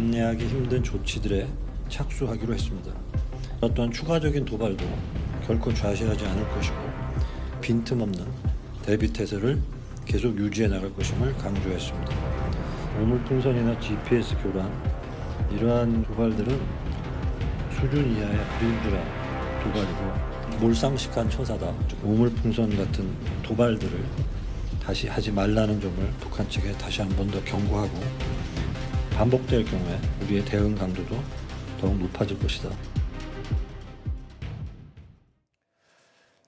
감내하기 힘든 조치들에 착수하기로 했습니다. 어떠한 추가적인 도발도 결코 좌시하지 않을 것이고 빈틈없는 대비태세를 계속 유지해 나갈 것임을 강조했습니다. 우물풍선이나 GPS 교란 이러한 도발들은 수준 이하의 불인주한 도발이고 몰상식한 처사다. 우물풍선 같은 도발들을 다시 하지 말라는 점을 북한 측에 다시 한 번 더 경고하고 반복될 경우에 우리의 대응 강도도 더욱 높아질 것이다.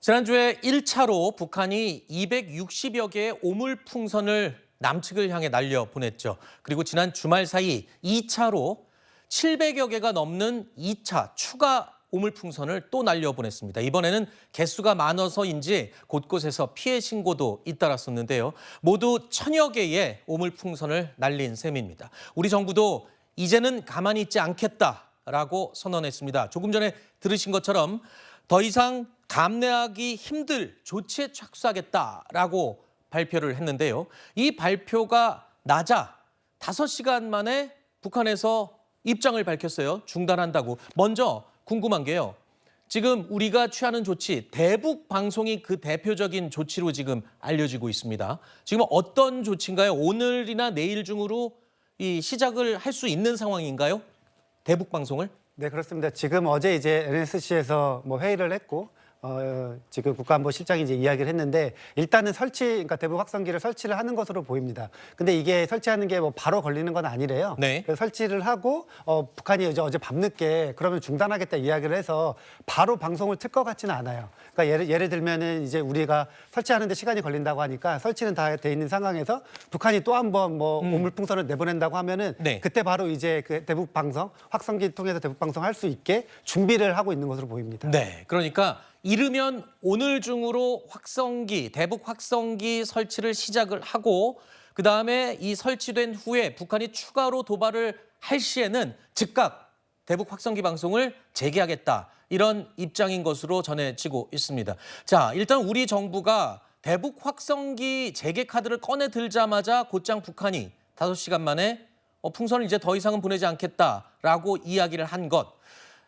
지난주에 1차로 북한이 260여 개의 오물풍선을 남측을 향해 날려보냈죠. 그리고 지난 주말 사이 2차로 700여 개가 넘는 2차 추가 오물풍선을 또 날려보냈습니다. 이번에는 개수가 많아서인지 곳곳에서 피해 신고도 잇따랐었는데요. 모두 1000여 개의 오물풍선을 날린 셈입니다. 우리 정부도 이제는 가만히 있지 않겠다라고 선언했습니다. 조금 전에 들으신 것처럼 더 이상 감내하기 힘들 조치에 착수하겠다라고 발표를 했는데요. 이 발표가 나자 5시간 만에 북한에서 입장을 밝혔어요. 중단한다고. 먼저 궁금한 게요. 지금 우리가 취하는 조치, 대북 방송이 그 대표적인 조치로 지금 알려지고 있습니다. 지금 어떤 조치인가요? 오늘이나 내일 중으로 이 시작을 할 수 있는 상황인가요? 대북 방송을? 네, 그렇습니다. 지금 어제 이제 NSC에서 회의를 했고 지금 국가안보실장이 이제 이야기를 했는데 일단은 그러니까 대북 확성기를 설치를 하는 것으로 보입니다. 근데 이게 설치하는 게 바로 걸리는 건 아니래요. 네. 그래서 설치를 하고 북한이 어제 밤늦게 그러면 중단하겠다 이야기를 해서 바로 방송을 틀 것 같지는 않아요. 그러니까 예를 들면은 이제 우리가 설치하는데 시간이 걸린다고 하니까 설치는 다 돼 있는 상황에서 북한이 또 한 번 오물풍선을 내보낸다고 하면은 네. 그때 바로 이제 그 대북 방송 확성기 통해서 대북 방송 할 수 있게 준비를 하고 있는 것으로 보입니다. 네, 그러니까 이르면 오늘 중으로 대북 확성기 설치를 시작을 하고 그다음에 이 설치된 후에 북한이 추가로 도발을 할 시에는 즉각 대북 확성기 방송을 재개하겠다. 이런 입장인 것으로 전해지고 있습니다. 자, 일단 우리 정부가 대북 확성기 재개 카드를 꺼내 들자마자 곧장 북한이 5시간 만에 풍선을 이제 더 이상은 보내지 않겠다라고 이야기를 한 것.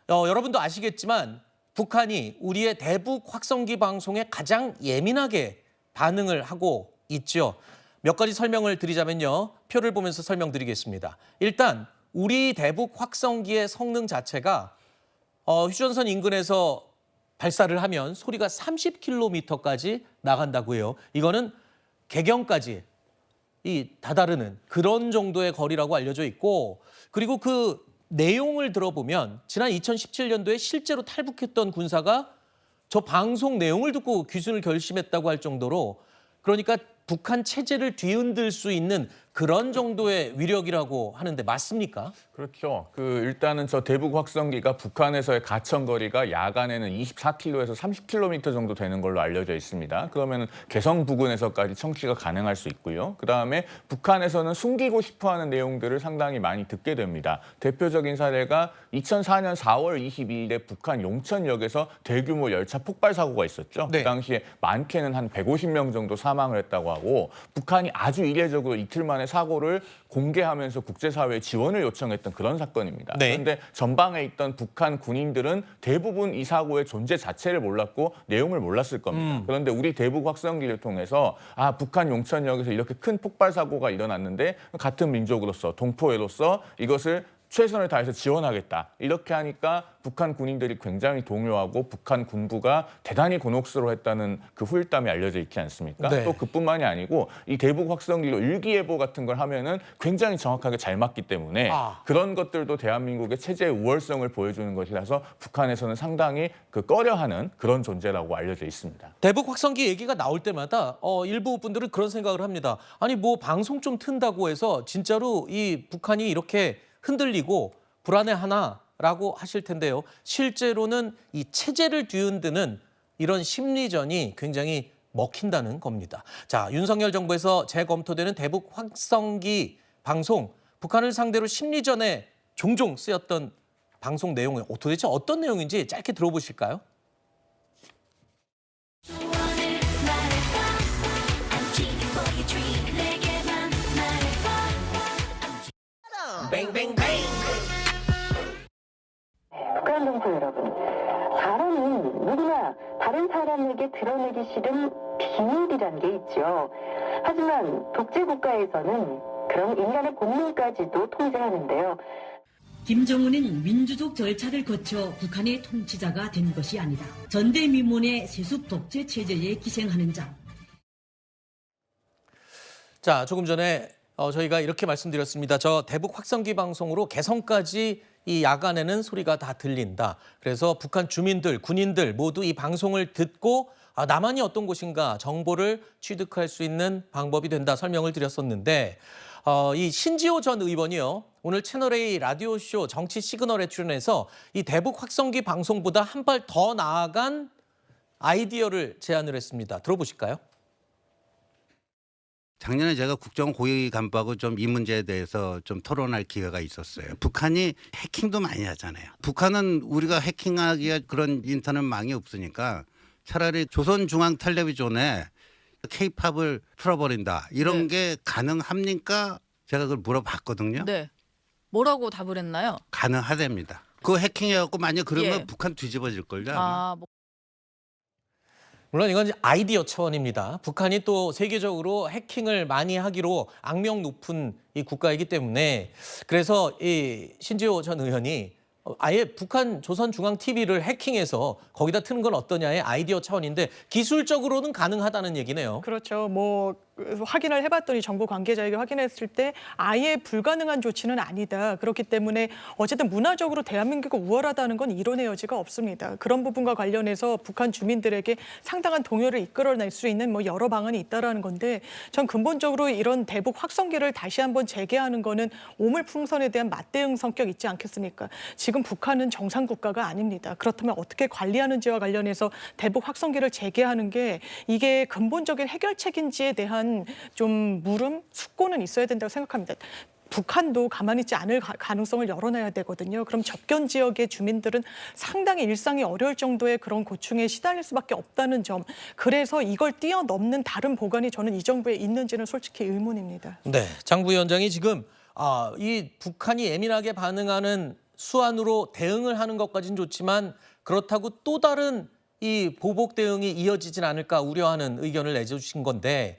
여러분도 아시겠지만 북한이 우리의 대북 확성기 방송에 가장 예민하게 반응을 하고 있죠. 몇 가지 설명을 드리자면요. 표를 보면서 설명드리겠습니다. 일단 우리 대북 확성기의 성능 자체가 휴전선 인근에서 발사를 하면 소리가 30km까지 나간다고 해요. 이거는 개경까지 다다르는 그런 정도의 거리라고 알려져 있고 그리고 그 내용을 들어보면 지난 2017년도에 실제로 탈북했던 군사가 저 방송 내용을 듣고 귀순을 결심했다고 할 정도로 그러니까 북한 체제를 뒤흔들 수 있는 그런 정도의 위력이라고 하는데 맞습니까? 그렇죠. 일단은 저 대북 확성기가 북한에서의 가천 거리가 야간에는 24km에서 30km 정도 되는 걸로 알려져 있습니다. 그러면 개성 부근에서까지 청취가 가능할 수 있고요. 그다음에 북한에서는 숨기고 싶어하는 내용들을 상당히 많이 듣게 됩니다. 대표적인 사례가 2004년 4월 22일에 북한 용천역에서 대규모 열차 폭발 사고가 있었죠. 네. 그 당시에 많게는 한 150명 정도 사망을 했다고 하고 북한이 아주 이례적으로 이틀 만에 사고를 공개하면서 국제사회에 지원을 요청했던 그런 사건입니다. 네. 그런데 전방에 있던 북한 군인들은 대부분 이 사고의 존재 자체를 몰랐고 내용을 몰랐을 겁니다. 그런데 우리 대북 확성기를 통해서 북한 용천역에서 이렇게 큰 폭발 사고가 일어났는데 같은 민족으로서 동포애로서 이것을 최선을 다해서 지원하겠다. 이렇게 하니까 북한 군인들이 굉장히 동요하고 북한 군부가 대단히 곤혹스러워했다는 그 후일담이 알려져 있지 않습니까? 네. 또 그뿐만이 아니고 이 대북 확성기로 일기예보 같은 걸 하면은 굉장히 정확하게 잘 맞기 때문에 그런 것들도 대한민국의 체제의 우월성을 보여주는 것이라서 북한에서는 상당히 꺼려하는 그런 존재라고 알려져 있습니다. 대북 확성기 얘기가 나올 때마다 일부 분들은 그런 생각을 합니다. 아니 방송 좀 튼다고 해서 진짜로 이 북한이 이렇게 흔들리고 불안해하나라고 하실 텐데요. 실제로는 이 체제를 뒤흔드는 이런 심리전이 굉장히 먹힌다는 겁니다. 자, 윤석열 정부에서 재검토되는 대북 확성기 방송, 북한을 상대로 심리전에 종종 쓰였던 방송 내용이 도대체 어떤 내용인지 짧게 들어보실까요? Bang bang bang 누구나 다른 사람에게 드러내기 싫은 비밀이란 게 있죠. 하지만 독재 국가에서는 그런 인간의 본능까지도 통제하는데요. 김정은은 민주적 절차를 거쳐 북한의 통치자가 된 것이 아니다. 전대미문의 세습 독재 체제에 기생하는 자. 자, 조금 전에 저희가 이렇게 말씀드렸습니다. 저 대북 확성기 방송으로 개성까지 이 야간에는 소리가 다 들린다. 그래서 북한 주민들, 군인들 모두 이 방송을 듣고 남한이 어떤 곳인가 정보를 취득할 수 있는 방법이 된다 설명을 드렸었는데 이 신지호 전 의원이요. 오늘 채널A 라디오쇼 정치 시그널에 출연해서 이 대북 확성기 방송보다 한 발 더 나아간 아이디어를 제안을 했습니다. 들어보실까요? 작년에 제가 국정 고위 간부하고 좀 이 문제에 대해서 좀 토론할 기회가 있었어요. 북한이 해킹도 많이 하잖아요. 북한은 우리가 해킹하기가 그런 인터넷망이 없으니까 차라리 조선중앙텔레비전에 K-팝을 틀어버린다. 이런 게 가능합니까? 제가 그걸 물어봤거든요. 네. 뭐라고 답을 했나요? 가능하답니다. 그거 해킹해갖고 만약 그러면 예. 북한 뒤집어질걸요. 물론 이건 이제 아이디어 차원입니다. 북한이 또 세계적으로 해킹을 많이 하기로 악명 높은 이 국가이기 때문에 그래서 이 신지호 전 의원이 아예 북한 조선중앙TV를 해킹해서 거기다 트는 건 어떠냐의 아이디어 차원인데 기술적으로는 가능하다는 얘기네요. 그렇죠. 뭐 확인을 해봤더니 정부 관계자에게 확인했을 때 아예 불가능한 조치는 아니다. 그렇기 때문에 어쨌든 문화적으로 대한민국이 우월하다는 건 이론의 여지가 없습니다. 그런 부분과 관련해서 북한 주민들에게 상당한 동요를 이끌어낼 수 있는 뭐 여러 방안이 있다라는 건데 전 근본적으로 이런 대북 확성기를 다시 한번 재개하는 거는 오물풍선에 대한 맞대응 성격 있지 않겠습니까? 지금 북한은 정상 국가가 아닙니다. 그렇다면 어떻게 관리하는지와 관련해서 대북 확성기를 재개하는 게 이게 근본적인 해결책인지에 대한 좀 물음, 숙고는 있어야 된다고 생각합니다. 북한도 가만히 있지 않을 가능성을 열어놔야 되거든요. 그럼 접견 지역의 주민들은 상당히 일상이 어려울 정도의 그런 고충에 시달릴 수밖에 없다는 점. 그래서 이걸 뛰어넘는 다른 보관이 저는 이 정부에 있는지는 솔직히 의문입니다. 네, 장 부위원장이 지금 이 북한이 예민하게 반응하는 수완으로 대응을 하는 것까지는 좋지만 그렇다고 또 다른 이 보복 대응이 이어지진 않을까 우려하는 의견을 내주신 건데